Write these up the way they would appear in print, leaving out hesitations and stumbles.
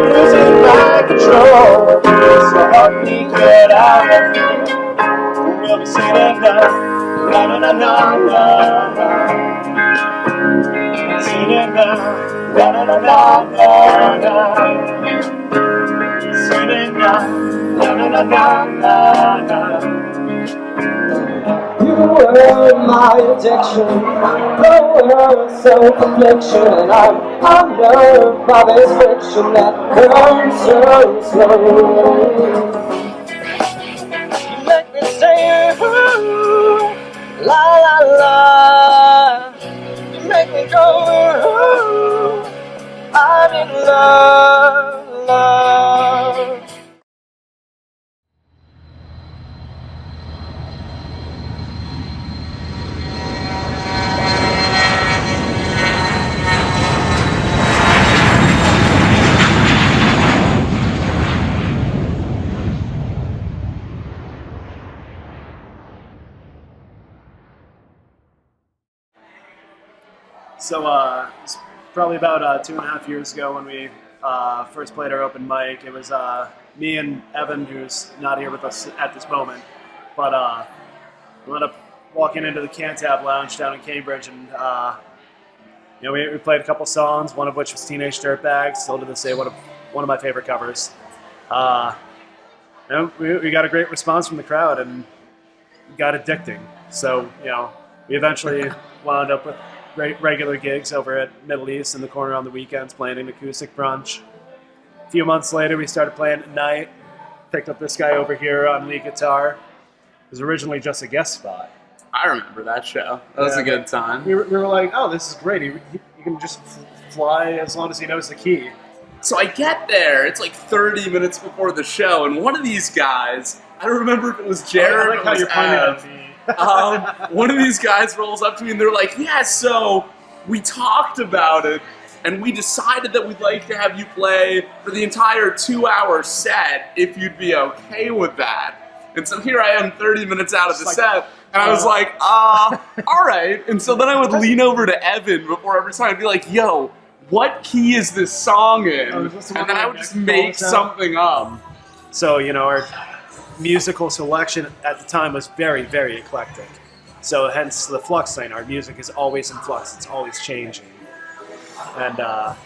losing my control. So help me get out of here. We'll be singing now, na na na na na na. Singing now, na na na na na na. Singing now, na na na na na na. You were my addiction, the world's self-affliction, and I'm unnerved by this friction that burns so slowly. You make me say, ooh, la la la. You make me go, ooh, I'm in love, love. So it's probably about 2.5 years ago when we first played our open mic. It was me and Evan, who's not here with us at this moment, but we ended up walking into the Cantab Lounge down in Cambridge, and we played a couple songs, one of which was Teenage Dirtbag, still to this day one of my favorite covers. We got a great response from the crowd and got addicting. So we eventually wound up with regular gigs over at Middle East in the corner on the weekends, playing an acoustic brunch. A few months later, we started playing at night. Picked up this guy over here on lead guitar. It was originally just a guest spot. I remember that show. That was a good time. We were like, oh, this is great. He can just fly as long as he knows the key. So I get there. It's like 30 minutes before the show, and one of these guys, I don't remember if it was Jared or it was Ev, one of these guys rolls up to me and they're like, yeah, so we talked about it and we decided that we'd like to have you play for the entire 2-hour set if you'd be okay with that. And so here I am 30 minutes out of the set and I was like, all right. And so then I would lean over to Evan before every time and be like, yo, what key is this song in? And then I would just make something up. So, our musical selection at the time was very, very eclectic. So hence the Flux thing. Our music is always in flux. It's always changing. And, I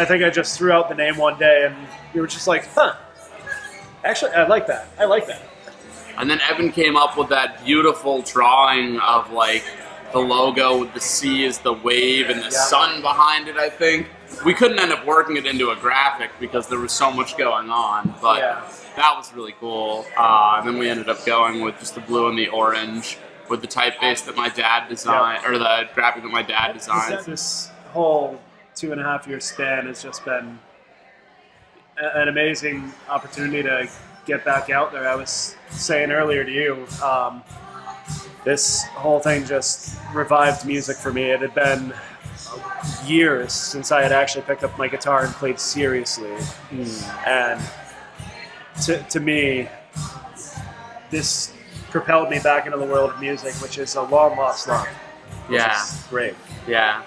think I just threw out the name one day and we were just like, huh, actually, I like that. And then Evan came up with that beautiful drawing of like the logo with the sea as the wave and the sun behind it, I think. We couldn't end up working it into a graphic because there was so much going on, but that was really cool. And then we ended up going with just the blue and the orange with the typeface that my dad designed, or the graphic that my dad designed. This whole 2.5-year span has just been an amazing opportunity to get back out there. I was saying earlier to you, this whole thing just revived music for me. It had been years since I had actually picked up my guitar and played seriously. And to me, this propelled me back into the world of music, which is a long lost love. Yeah. Which is great. Yeah.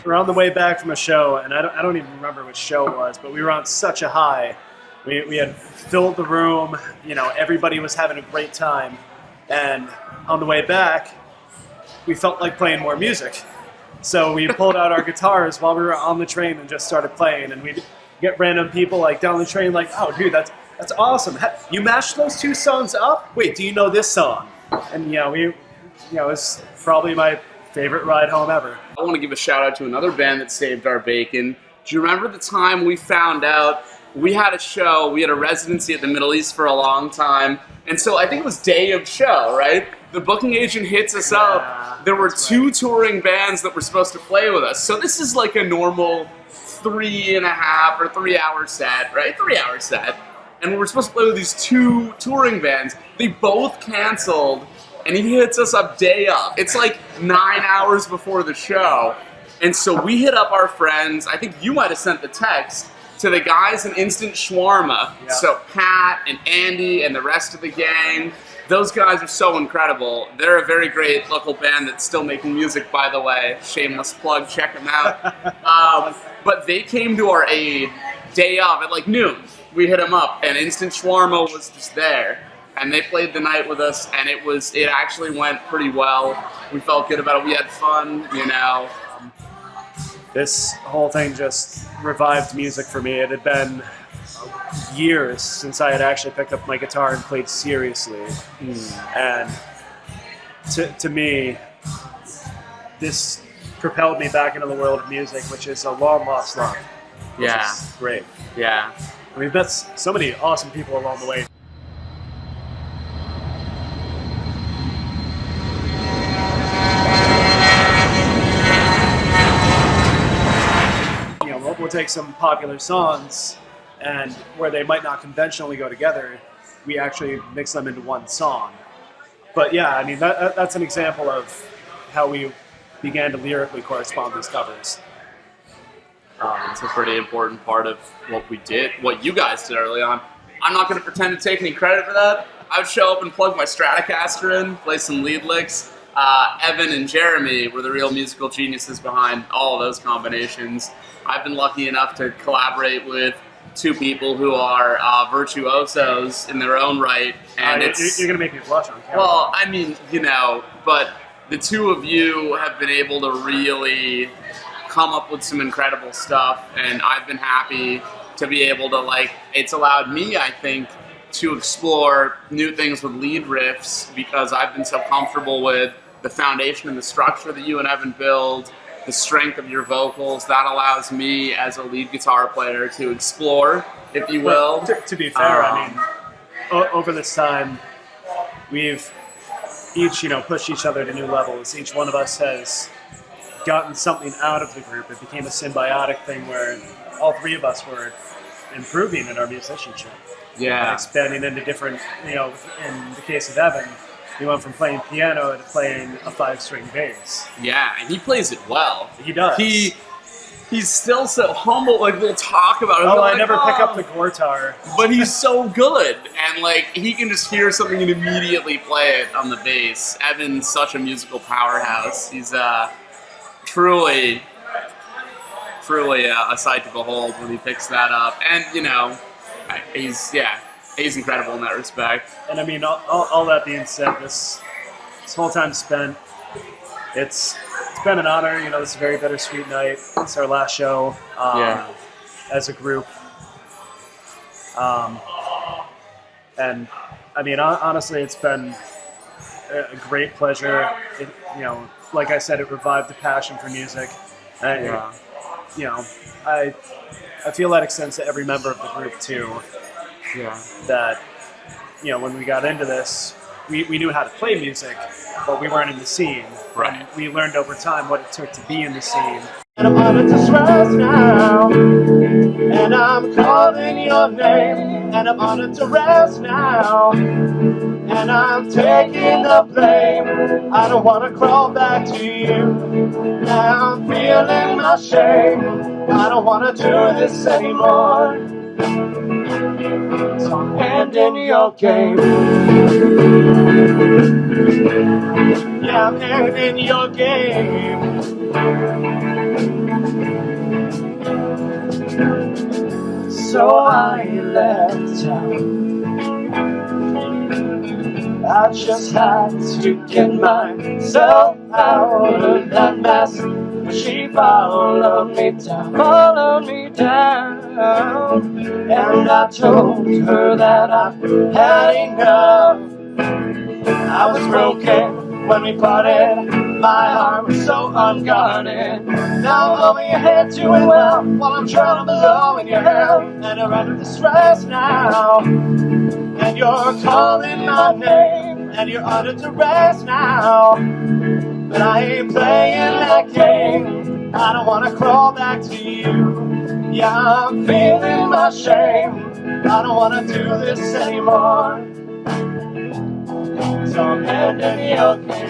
We're on the way back from a show, and I don't even remember which show it was, but we were on such a high. We had filled the room, everybody was having a great time. And on the way back, we felt like playing more music. So we pulled out our guitars while we were on the train and just started playing. And we'd get random people like down the train like, oh, dude, that's awesome. You mashed those two songs up? Wait, do you know this song? And it's probably my favorite ride home ever. I want to give a shout out to another band that saved our bacon. Do you remember the time we found out we had a show, we had a residency at the Middle East for a long time, and so I think it was day of show, right? The booking agent hits us up. There were two touring bands that were supposed to play with us. So this is like a normal 3.5 or 3 hour set, right? 3 hour set. And we were supposed to play with these two touring bands. They both canceled, and he hits us up day up. It's like 9 hours before the show. And so we hit up our friends. I think you might have sent the text to the guys in Instant Shawarma. Yeah. So Pat and Andy and the rest of the gang, those guys are so incredible. They're a very great local band that's still making music, by the way. Shameless plug, check them out. But they came to our aid day of at like noon. We hit them up, and Instant Shawarma was just there. And they played the night with us, and it actually went pretty well. We felt good about it. We had fun, you know. This whole thing just revived music for me. It had been years since I had actually picked up my guitar and played seriously. And to me, this propelled me back into the world of music, which is a long lost love. Yeah. This is great. Yeah. We've met so many awesome people along the way. We'll take some popular songs, and where they might not conventionally go together, we actually mix them into one song. But yeah, I mean, that's an example of how we began to lyrically correspond these covers. It's a pretty important part of what we did, what you guys did early on. I'm not going to pretend to take any credit for that. I would show up and plug my Stratocaster in, play some lead licks. Evan and Jeremy were the real musical geniuses behind all of those combinations. I've been lucky enough to collaborate with two people who are virtuosos in their own right, and you're going to make me blush on camera. Well, I mean, you know, but the two of you have been able to really come up with some incredible stuff, and I've been happy to be able to, it's allowed me, I think, to explore new things with lead riffs, because I've been so comfortable with the foundation and the structure that you and Evan build, the strength of your vocals. That allows me as a lead guitar player to explore, if you will. To be fair, I mean, over this time, we've each, pushed each other to new levels. Each one of us has gotten something out of the group. It became a symbiotic thing where all three of us were improving in our musicianship. Yeah. And expanding into different, in the case of Evan, he went from playing piano to playing a 5-string bass. Yeah, and he plays it well. He does. He's still so humble. We'll talk about it. I never pick up the guitar. But he's so good, and he can just hear something and immediately play it on the bass. Evan's such a musical powerhouse. He's truly a sight to behold when he picks that up. And he's incredible in that respect. And I mean, all that being said, this whole time spent, it's been an honor. This is a very bittersweet night. It's our last show as a group. And I mean, honestly, it's been a great pleasure. Like I said, it revived the passion for music. And, I feel that extends to every member of the group too. Yeah. That, when we got into this, we knew how to play music, but we weren't in the scene. Right. And we learned over time what it took to be in the scene. And I'm on it to stress now, and I'm calling your name, and I'm on it to rest now, and I'm taking the blame. I don't want to crawl back to you. Now I'm feeling my shame. I don't want to do this anymore. So I'm ending your game. Yeah, I'm ending your game. So I left town. I just had to get myself out of that mess. She followed me down, and I told her that I've had enough. I was broken when we parted, my heart was so unguarded. Now I'm over your head doing well, while I'm drowning below in your hell, and I'm under distress now. And you're calling my name, and you're under duress now. But I ain't playing that game. I don't wanna crawl back to you. Yeah, I'm feeling my shame. I don't wanna do this anymore. So I'm ending your game.